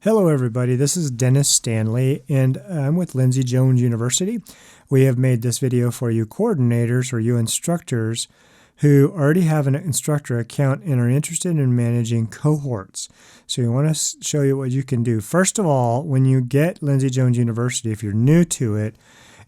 Hello everybody, this is Dennis Stanley and I'm with LindseyJones University. We have made this video for you coordinators or you instructors who already have an instructor account and are interested in managing cohorts. So we want to show you what you can do. First of all, when you get LindseyJones University, if you're new to it,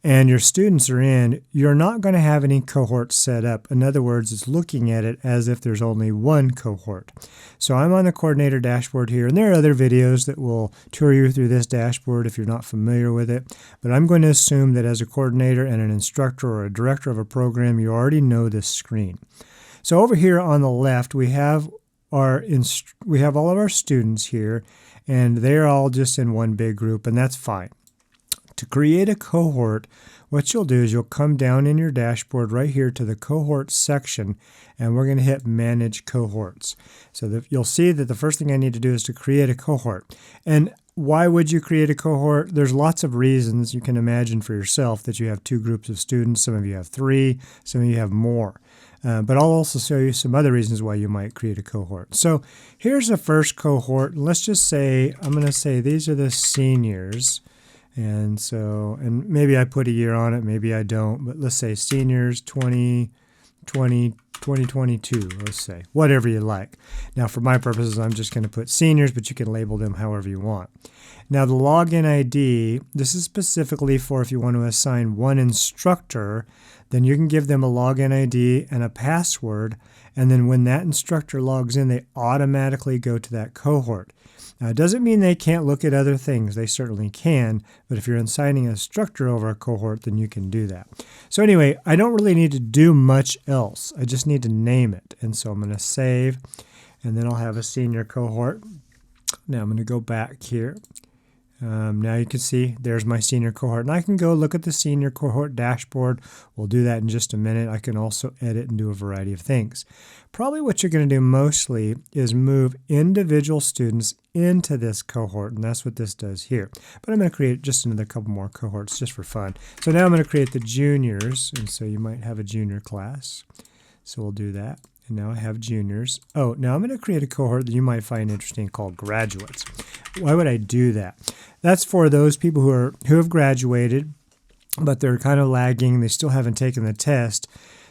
and your students are in, you're not going to have any cohorts set up. In other words, it's looking at it as if there's only one cohort. So I'm on the coordinator dashboard here, and there are other videos that will tour you through this dashboard if you're not familiar with it. But I'm going to assume that as a coordinator and an instructor or a director of a program, you already know this screen. So over here on the left, we have all of our students here, and they're all just in one big group, and that's fine. To create a cohort, what you'll do is you'll come down in your dashboard right here to the cohort section, and we're going to hit manage cohorts. So you'll see that the first thing I need to do is to create a cohort. And why would you create a cohort? There's lots of reasons you can imagine for yourself that you have two groups of students. Some of you have three, some of you have more. But I'll also show you some other reasons why you might create a cohort. So here's the first cohort. Let's just say, I'm going to say these are the seniors. And maybe I put a year on it, maybe I don't, but let's say seniors 2022, let's say, whatever you like. Now for my purposes, I'm just going to put seniors, but you can label them however you want. Now the login ID, this is specifically for if you want to assign one instructor, then you can give them a login ID and a password, and then when that instructor logs in, they automatically go to that cohort. Now, it doesn't mean they can't look at other things. They certainly can, but if you're assigning a instructor over a cohort, then you can do that. So anyway, I don't really need to do much else. I just need to name it. And so I'm going to save, and then I'll have a senior cohort. Now I'm going to go back here. Now you can see there's my senior cohort, and I can go look at the senior cohort dashboard. We'll do that in just a minute. I can also edit and do a variety of things. Probably what you're going to do mostly is move individual students into this cohort, and that's what this does here. But I'm going to create just another couple more cohorts just for fun. So now I'm going to create the juniors, and so you might have a junior class. So we'll do that. And now I have juniors. Oh, now I'm going to create a cohort that you might find interesting called graduates. Why would I do that? That's for those people who have graduated, but they're kind of lagging. They still haven't taken the test.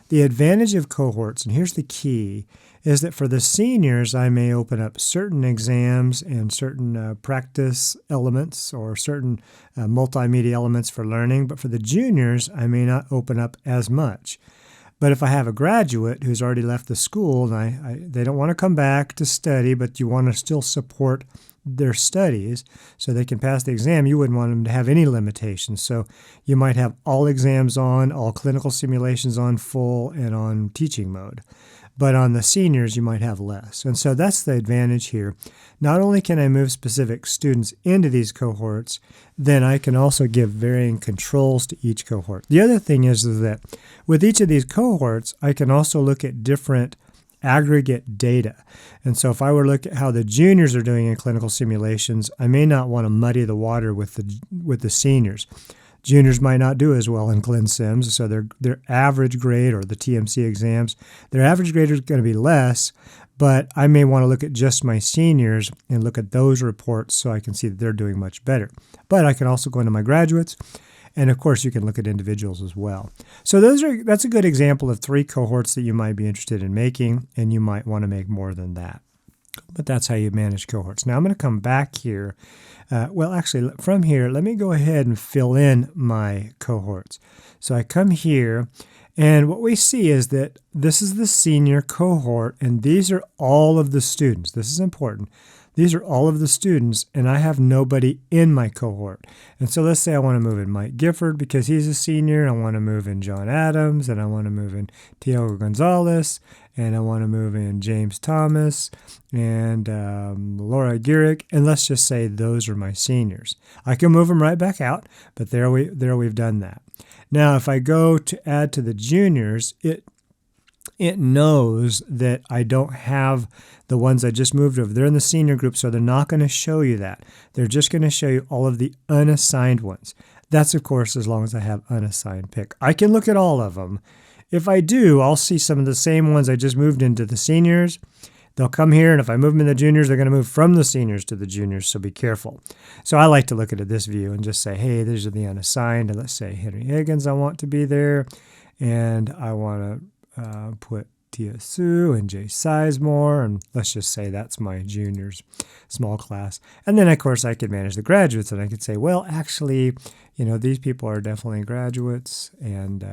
The advantage of cohorts, and here's the key, is that for the seniors, I may open up certain exams and certain practice elements or certain multimedia elements for learning. But for the juniors, I may not open up as much. But if I have a graduate who's already left the school and they don't want to come back to study, but you want to still support their studies so they can pass the exam, you wouldn't want them to have any limitations. So you might have all exams on, all clinical simulations on full, and on teaching mode. But on the seniors, you might have less. And so that's the advantage here. Not only can I move specific students into these cohorts, then I can also give varying controls to each cohort. The other thing is that with each of these cohorts, I can also look at different aggregate data. And so if I were to look at how the juniors are doing in clinical simulations, I may not want to muddy the water with the seniors. Juniors might not do as well in Clin Sims, so their average grade, or the TMC exams, their average grade is going to be less, but I may want to look at just my seniors and look at those reports so I can see that they're doing much better. But I can also go into my graduates, and of course you can look at individuals as well. So that's a good example of 3 cohorts that you might be interested in making, and you might want to make more than that. But that's how you manage cohorts. Now I'm going to come back here. Actually, from here, let me go ahead and fill in my cohorts. So I come here, and what we see is that this is the senior cohort, and these are all of the students. This is important. These are all of the students, and I have nobody in my cohort. And so let's say I want to move in Mike Gifford because he's a senior. I want to move in John Adams, and I want to move in Tiago Gonzalez, and I want to move in James Thomas and Laura Girick. And let's just say those are my seniors. I can move them right back out, but there we've done that. Now, if I go to add to the juniors, it knows that I don't have the ones I just moved over. They're in the senior group, so they're not going to show you that. They're just going to show you all of the unassigned ones. That's, of course, as long as I have unassigned pick. I can look at all of them. If I do, I'll see some of the same ones I just moved into the seniors. They'll come here, and if I move them in the juniors, they're going to move from the seniors to the juniors, so be careful. So I like to look at this view and just say, hey, these are the unassigned, and let's say Henry Higgins I want to be there, and I want to put Tia Sue and Jay Sizemore, and let's just say that's my juniors, small class. And then, of course, I could manage the graduates, and I could say, well, actually, these people are definitely graduates, and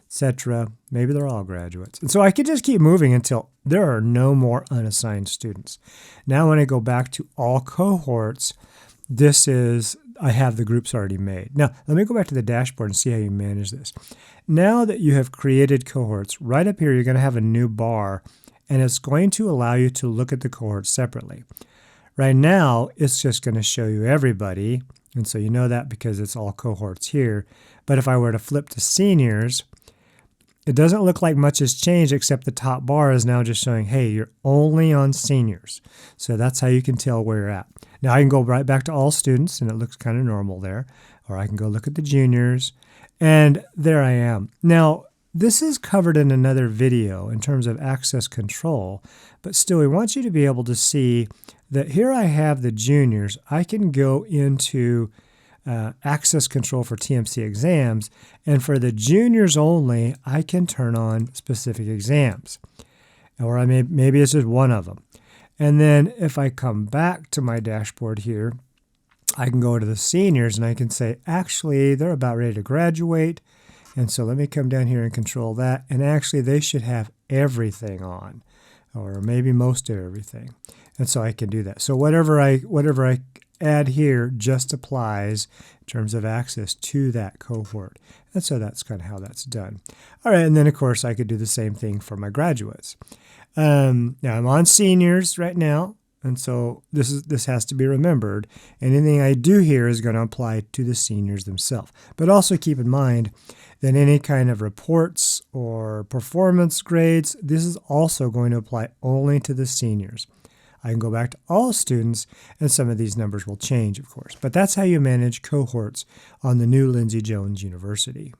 etc. Maybe they're all graduates. And so I could just keep moving until there are no more unassigned students. Now when I go back to all cohorts, I have the groups already made. Now let me go back to the dashboard and see how you manage this. Now that you have created cohorts, right up here you're going to have a new bar, and it's going to allow you to look at the cohorts separately. Right now it's just going to show you everybody, and so you know that because it's all cohorts here. But if I were to flip to seniors, it doesn't look like much has changed, except the top bar is now just showing, hey, you're only on seniors. So that's how you can tell where you're at. Now I can go right back to all students, and it looks kind of normal there. Or I can go look at the juniors, and there I am. Now, this is covered in another video in terms of access control, but still we want you to be able to see that here I have the juniors. I can go into access control for TMC exams, and for the juniors only, I can turn on specific exams, or maybe it's just one of them. And then if I come back to my dashboard here, I can go to the seniors and I can say, actually, they're about ready to graduate, and so let me come down here and control that, and actually they should have everything on, or maybe most of everything, and so I can do that. So whatever I add here just applies in terms of access to that cohort. And so that's kind of how that's done. All right, and then of course I could do the same thing for my graduates. Now I'm on seniors right now, and so this has to be remembered. Anything I do here is going to apply to the seniors themselves. But also keep in mind that any kind of reports or performance grades, this is also going to apply only to the seniors. I can go back to all students, and some of these numbers will change, of course. But that's how you manage cohorts on the new LindseyJones University.